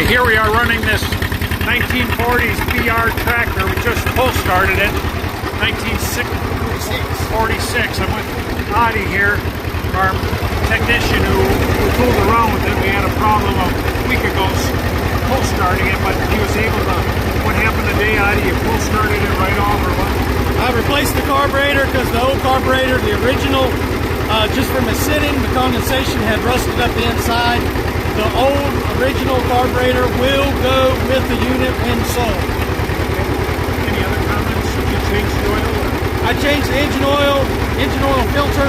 Okay, here we are running this 1940s BR tractor. We just pull started it. 1946. I'm with Adi here, our technician who fooled around with it. We had a problem a week ago pull starting it, but he was able to. What happened today, Adi? You pull started it right off or what? I replaced the carburetor because the old carburetor, the original, just from it sitting, the condensation had rusted up the inside. The old original carburetor will go with the unit when sold. Any other comments? Did you change the oil? I changed the engine oil filter.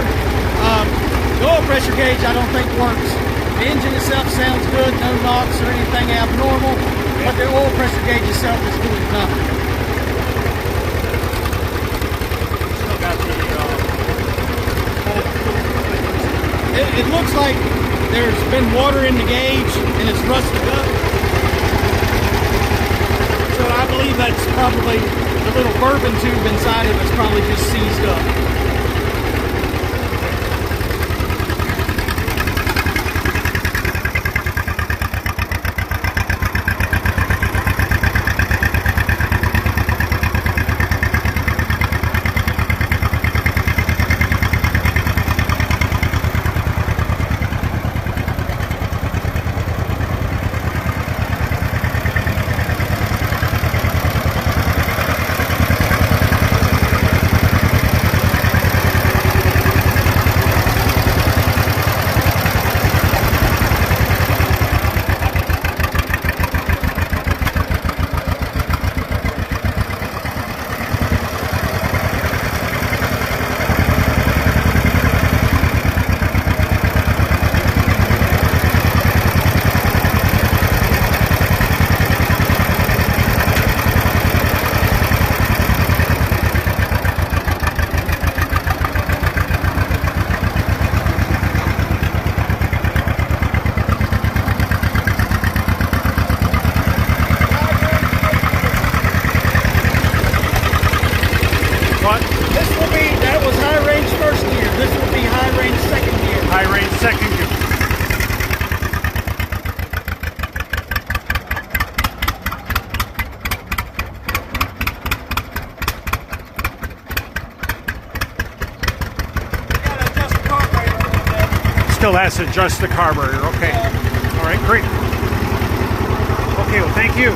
The oil pressure gauge I don't think works. The engine itself sounds good, no knocks or anything abnormal, but the oil pressure gauge itself is doing nothing. Still got the It looks like there's been water in the gauge and it's rusted up. So I believe that's probably the little bourbon tube inside of it's probably just seized up. That was high range first gear. This will be high range second gear. High range second gear. Gotta adjust the carburetor a little bit. Still has to adjust the carburetor. Okay. All right, great. Okay, well, thank you.